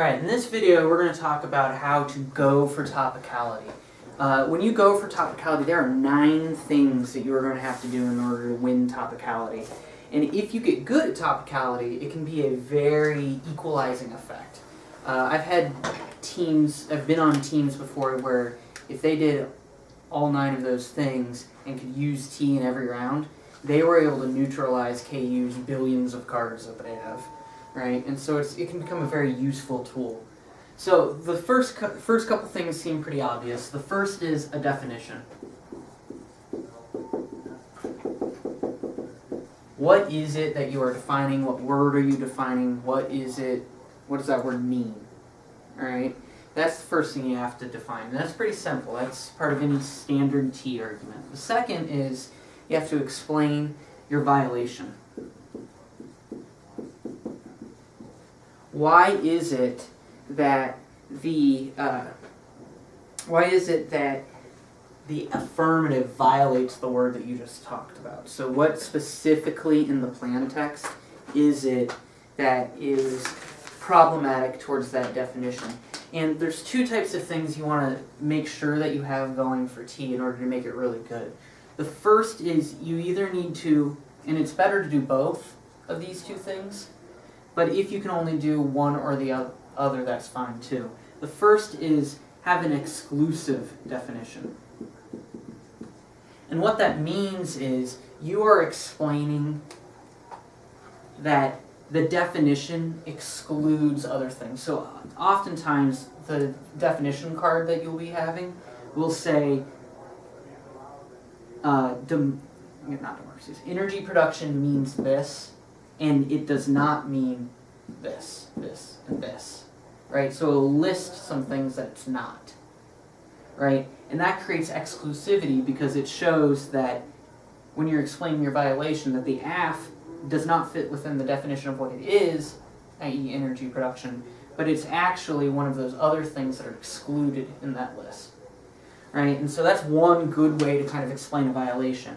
Alright, in this video we're going to talk about how to go for topicality. When you go for topicality, there are 9 things that you are going to have to do in order to win topicality. And if you get good at topicality, it can be a very equalizing effect. I've been on teams before where if they did all 9 of those things and could use T in every round, they were able to neutralize KU's billions of cards that they have. Right, and so it can become a very useful tool. So the first couple things seem pretty obvious. The first is a definition. What is it that you are defining? What word are you defining? What is it? What does that word mean? All right, that's the first thing you have to define. And that's pretty simple. That's part of any standard T argument. The second is you have to explain your violation. Why is it that the affirmative violates the word that you just talked about? So what specifically in the plan text is it that is problematic towards that definition? And there's 2 types of things you want to make sure that you have going for T in order to make it really good. The first is you either need to, and it's better to do both of these 2 things, but if you can only do one or the other, that's fine too. The first is have an exclusive definition. And what that means is you are explaining that the definition excludes other things. So oftentimes the definition card that you'll be having will say energy production means this, and it does not mean this, this, and this, right? So it'll list some things that it's not, right? And that creates exclusivity because it shows that when you're explaining your violation that the AF does not fit within the definition of what it is, i.e. energy production, but it's actually one of those other things that are excluded in that list, right? And so that's one good way to kind of explain a violation,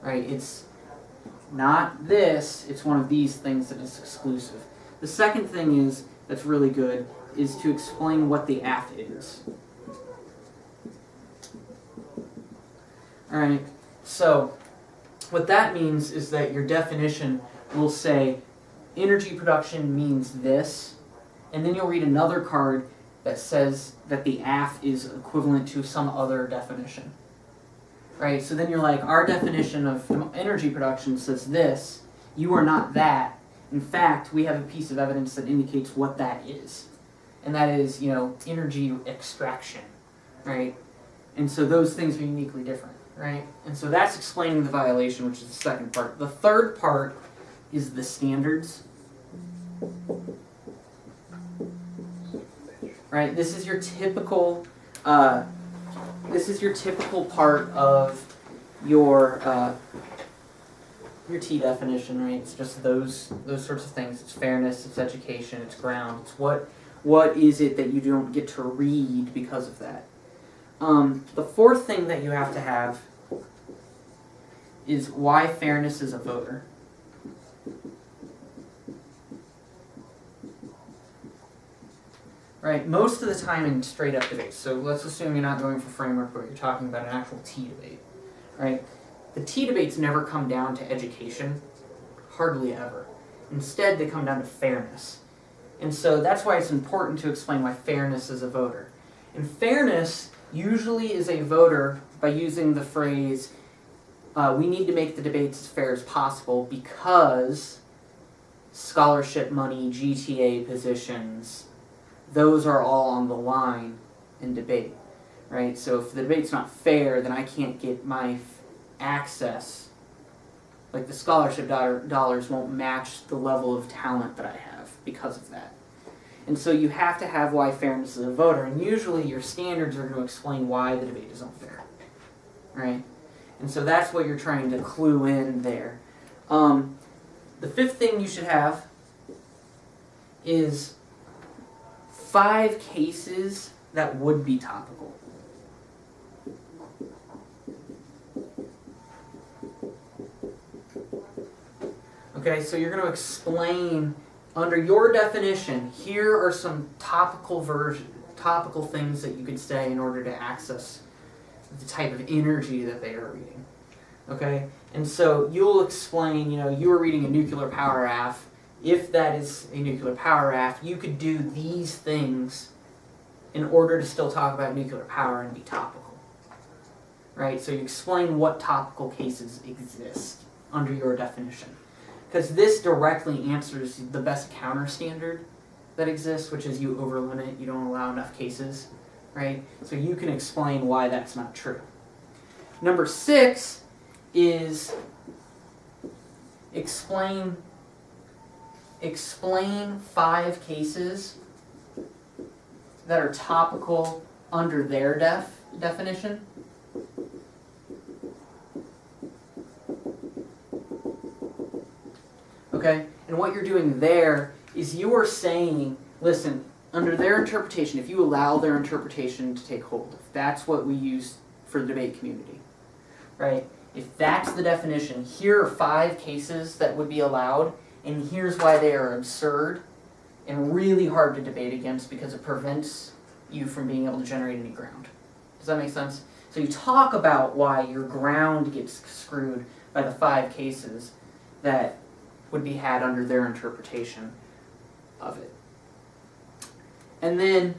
right? It's not this, it's one of these things that is exclusive. The second thing that's really good is to explain what the AF is. Alright, so what that means is that your definition will say energy production means this, and then you'll read another card that says that the AF is equivalent to some other definition. Right, so then you're like, our definition of energy production says this, you are not that. In fact, we have a piece of evidence that indicates what that is. And that is, energy extraction, right? And so those things are uniquely different, right? And so that's explaining the violation, which is the second part. The third part is the standards. Right, this is your typical part of your T definition, right? It's just those sorts of things. It's fairness, it's education, it's ground. It's what is it that you don't get to read because of that. The fourth thing that you have to have is why fairness is a voter. Right, most of the time in straight up debates, so let's assume you're not going for framework, but you're talking about an actual T debate, right? The T debates never come down to education, hardly ever. Instead, they come down to fairness. And so that's why it's important to explain why fairness is a voter. And fairness usually is a voter by using the phrase, we need to make the debates as fair as possible because scholarship money, GTA positions, those are all on the line in debate, right? So if the debate's not fair, then I can't get my access. Like the scholarship dollars won't match the level of talent that I have because of that. And so you have to have why fairness is a voter, and usually your standards are going to explain why the debate is unfair, right? And so that's what you're trying to clue in there. The fifth thing you should have is 5 cases that would be topical. Okay, so you're going to explain under your definition, here are some topical things that you could say in order to access the type of energy that they are reading. Okay? And so you'll explain, you were reading a nuclear power RAF. If that is a nuclear power RAF, you could do these things in order to still talk about nuclear power and be topical. Right? So you explain what topical cases exist under your definition. Because this directly answers the best counter standard that exists, which is you over-limit, you don't allow enough cases. Right? So you can explain why that's not true. Number 6 is explain 5 cases that are topical under their definition. Okay? And what you're doing there is you are saying, listen, under their interpretation, if you allow their interpretation to take hold, if that's what we use for the debate community, right? If that's the definition, here are 5 cases that would be allowed, and here's why they are absurd and really hard to debate against because it prevents you from being able to generate any ground. Does that make sense? So you talk about why your ground gets screwed by the 5 cases that would be had under their interpretation of it. And then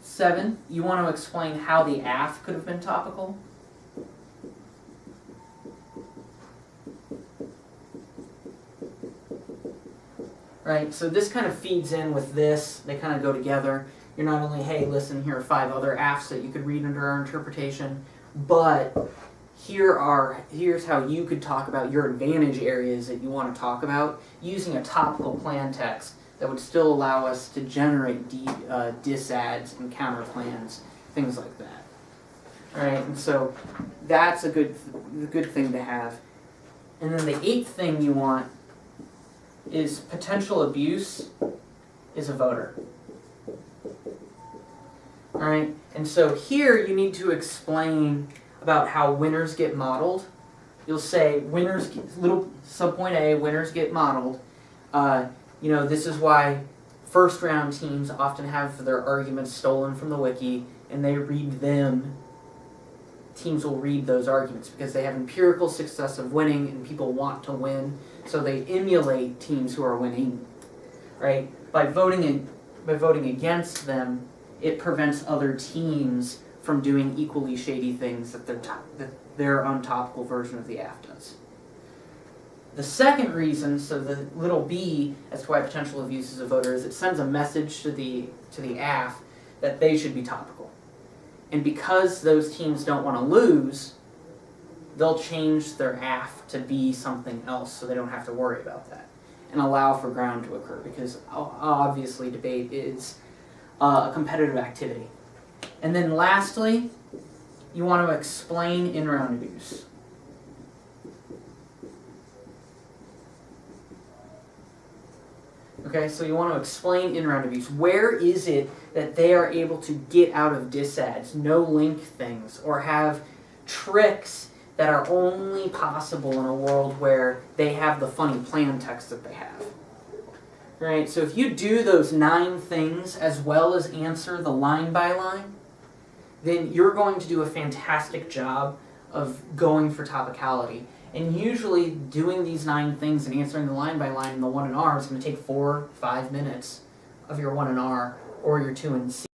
7, you want to explain how the AF could have been topical. Right, so this kind of feeds in with this. They kind of go together. You're not only, hey, listen, here are 5 other AFs that you could read under our interpretation, but here's how you could talk about your advantage areas that you want to talk about using a topical plan text that would still allow us to generate disads and counter plans, things like that. All right, and so that's a good thing to have. And then the 8th thing you want is potential abuse is a voter. All right, and so here you need to explain about how winners get modeled. You'll say little subpoint A, winners get modeled. This is why first round teams often have their arguments stolen from the wiki, and they read them. Teams will read those arguments because they have empirical success of winning, and people want to win, so they emulate teams who are winning. Right? By voting against them, it prevents other teams from doing equally shady things that their untopical version of the AF does. The second reason, so the little b, as to why potential abuse is a voter, is it sends a message to the AF that they should be topical. And because those teams don't want to lose, they'll change their AF to be something else so they don't have to worry about that and allow for ground to occur, because obviously debate is a competitive activity. And then lastly, you want to explain in-round abuse. Okay, so you want to explain in-round abuse. Where is it that they are able to get out of disads, no link things, or have tricks that are only possible in a world where they have the funny plan text that they have? Right, so if you do those 9 things as well as answer the line by line, then you're going to do a fantastic job of going for topicality. And usually doing these 9 things and answering the line by line in the 1 and R is going to take 4-5 minutes of your 1 and R or your 2 and C.